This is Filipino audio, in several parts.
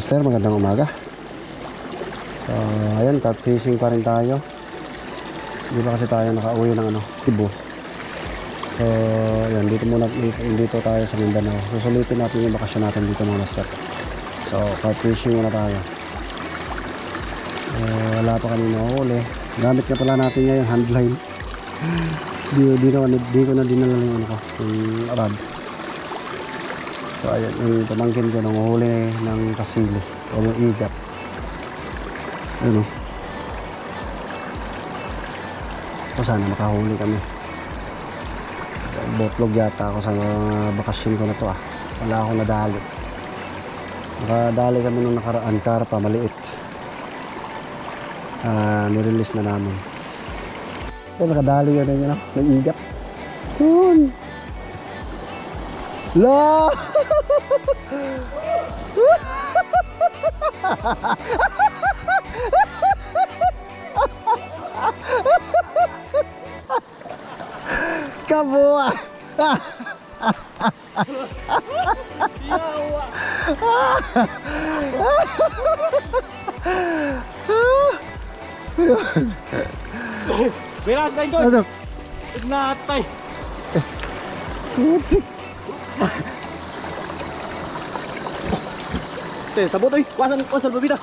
master, magandang umaga. So, ayan, carp fishing pa rin tayo. Hindi ba kasi tayo nakauwi ng Cebu. So, ayan, dito tayo sa Mindanao. Susulitin natin yung bakasyon natin dito mga master. So, carp fishing muna tayo. Wala pa kanina huli. Gamit na pala natin ngayon, handline. Di ko na dinala yung yung rod. So ayan, yung pamangkin ko nang huli ng kasili o yung igat. Ayun o. So sana makahuli kami. Botlog yata ako sa bakasyon ko na to. Wala akong nadali. Nakadali kami nung nakaraan, karpa maliit. Nirelease na namin. So nakadali yun yun, ng igat. Yun. La! Kabuwa! Beras tayo doon! Ignatay! Putik! Sabot ay! Kuwasan babida!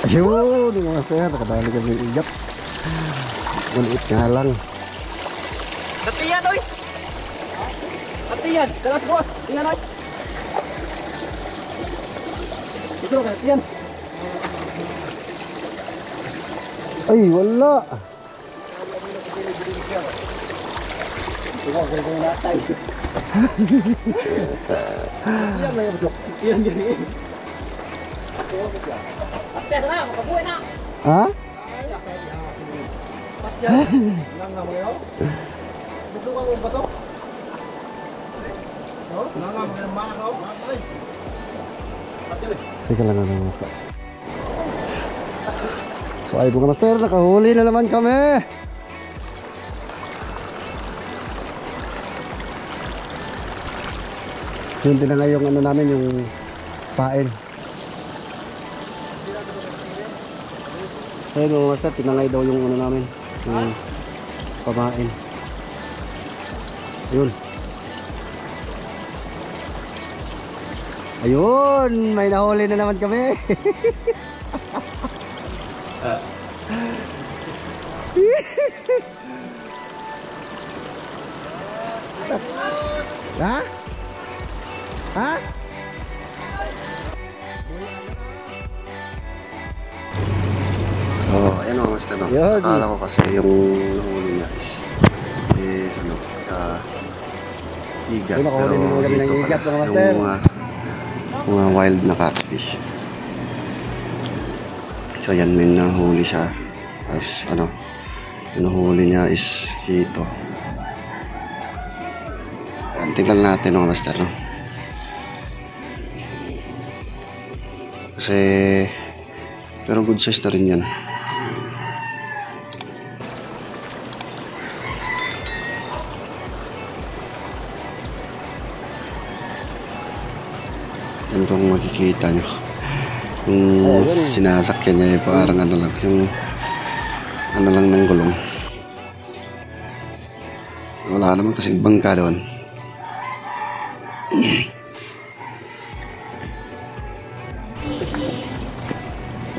Ayun! Yung mga sir, nakadali kami yung igat. Maliit nga lang. Katiyan oy! Katiyan! Kalas buwas! Tingnan oy! Ito katiyan! Ay, wala! Ito kaya natay! Iyan na yung bro! Iyan yan. Ate, na! Makabuhay na! Ha? Nang nga mo yun? Buklukan mo ba ito? Nang nga mo yung mga kao? Teka lang na master. So ay mga master, nakahuli na naman kami. Yun tinangay yung namin, yung pain. Ayun mga master, tinangay daw yung namin, yung pamain. Ayun. Ayun, may nahuli na naman kami. Ha? Ha? So, ayan o, master no. Yun. Akala ko kasi yung nahuli niya is ano, igat. Ayun, nakahuli naman kami ng igat mga master. Yung mga wild na catfish. So, ayan, may nahuli siya. Tapos, ano, yung nahuli niya is hito. Ayan, tingnan natin mga master no. Kasi, pero good size na rin yan. Yan kung makikita nyo. Yung sinasakyan niya yung parang ano lang. Yung ano lang ng gulong. Wala naman kasing bangka doon.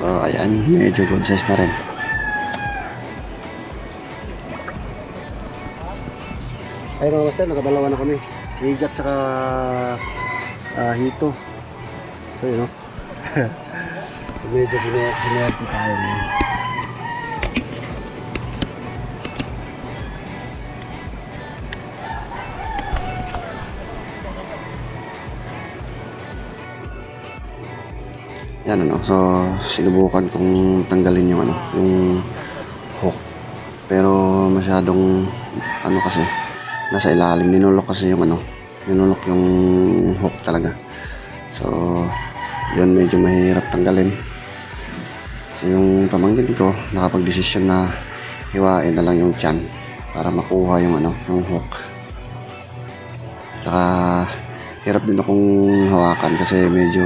So ayan, medyo good size na rin. Ay mga master, nakadalawa na kami. Igat saka hito. So yun o. Medyo sinerti tayo ngayon. Yan ano, so sinubukan kong tanggalin yung yung hook. Pero masyadong kasi nasa ilalim, ninulok kasi yung ninulok yung hook talaga. So yun, medyo mahirap tanggalin. So, yung pamangkin ko nakapag-desisyon na hiwain na lang yung tiyan para makuha yung yung hook. Saka hirap din akong hawakan kasi medyo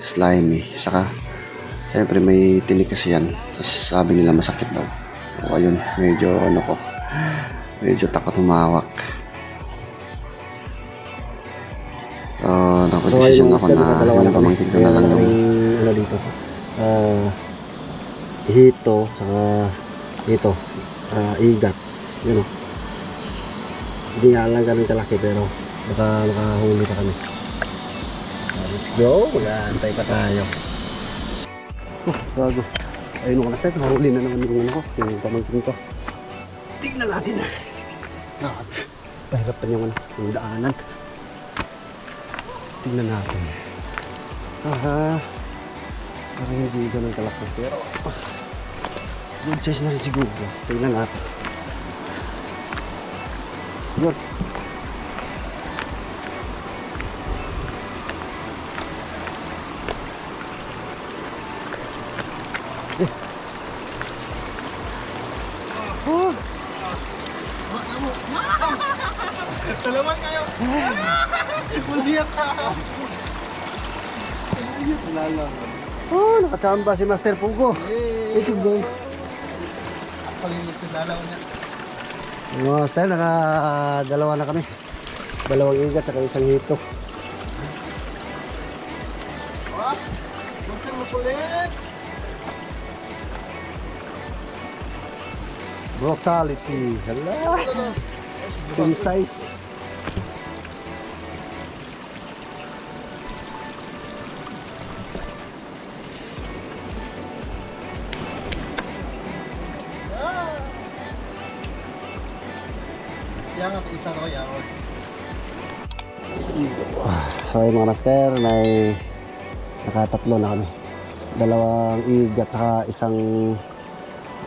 slimy. Saka, syempre may tinik kasi yan. Tapos sabi nila masakit daw. O ayun, medyo medyo takot humawak. Nako-decision ako na yung pamangkin ko na lang yung ano dito. Hito, saka ito, igat. Yun o. Hindi nga lang ganun kalaki pero nakahuli pa kami. Let's go, mag-aantay pa tayo. Gago. Ayun ko na step, nahuli na naman yung ano ko, yung pamangkin ko. Tignan natin. Pahirapan yung ano, yung daanan. Tignan natin. Parang hindi ganun kalaki pero good size na rin siguro. Tignan natin. Yun. Talaman kayo. Maliyak ka. Nakachamba si Master Pugo. Ito go. Pag-ilit ko dalaw niya. Mga Master, nakadalawa na kami. Dalawang igat saka isang hito. Master mo kulit. Brutality. Hala. Same size. Yang at isa to ya. So yung mga Master, may nakatatlo na kami. Dalawang igat saka isang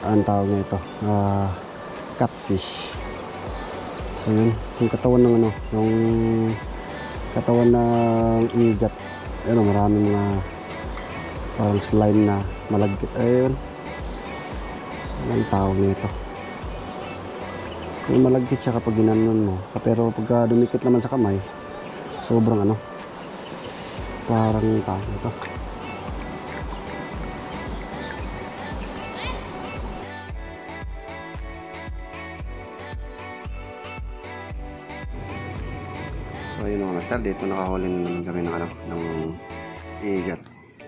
ang tawag na ito, catfish. So yun, yung katawan ng ano, yung katawan ng igat, ano, maraming mga parang slime na malagkit. Ayun, anong tawag na ito? Yung malagkit siya kapag ginanon mo, pero pagka dumikit naman sa kamay, sobrang ano, parang tawag na ito. So yun mga master, dito nakahuli na naman kami ng ano, ng igat.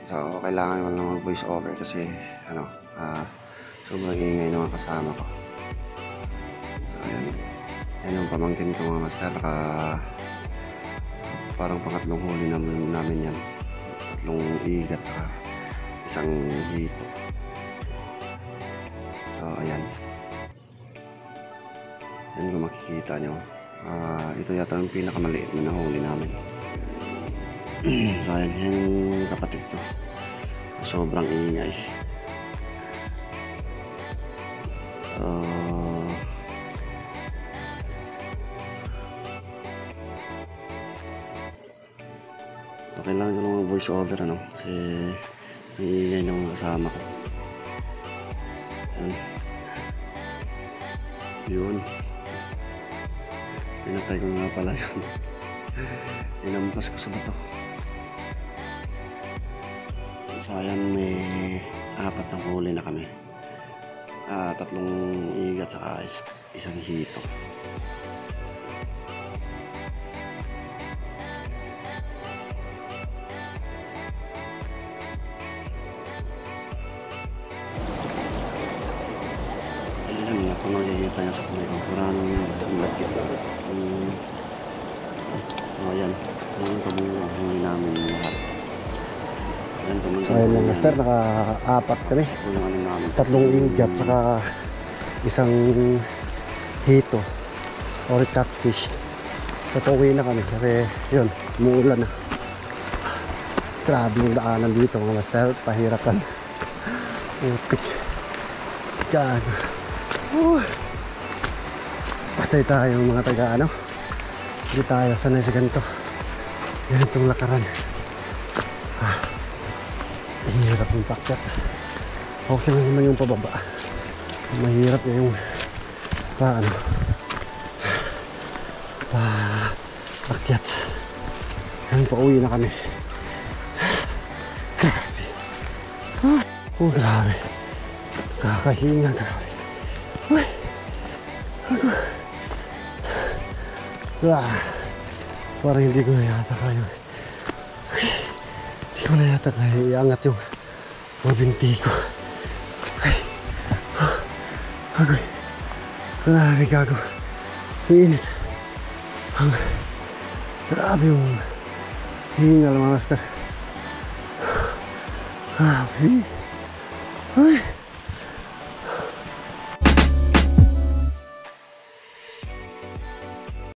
So kailangan wala naman voice over kasi ano, sobrang ingay ng mga kasama ko. So ayan, yan yung pamangkin ko mga master, parang pangatlong huli namin yan. Tatlong igat saka isang hito. So ayan, yan kung makikita nyo. Ito yata yung pinakamaliit na nahuli namin. So ayan, yan yung kapatid ko. Sobrang ingay. Kailangan ko lang mga voice over ano, kasi ang ingay ng mga kasama ko. Yun. Pinatay ko nga pala yun. Inampas ko sa bato. Sayang, may 4 na huli na kami. 3 igat saka isang hito. Ayan na, kung makikita nyo sa kumay ko, kurang lagkit. Ayan, yung huli namin lahat. So ayun mga master, naka-4 kami. 3 igat saka isang hito or catfish. So pauwi na kami kasi yun, umuulan na. Grabe yung daanan dito mga master, pahirapan. Utik. Gaano. Patay tayo mga taga ano. Hindi tayo sanay sa ganito. Ganitong lakaran. Mahirap yung pakyat. Okay lang naman yung pababa. Mahirap na yung pakyat. Yan, pauwi na kami. Grabe. Oh, grabe. Kakahinga, grabe. Uy. Ako. Parang hindi ko na yata kaya. Hindi ko na yata kaya iangat yung mabinti ko. Okay. Grabe gago. Init. Grabe yung hingal mga master. Grabe. Ay.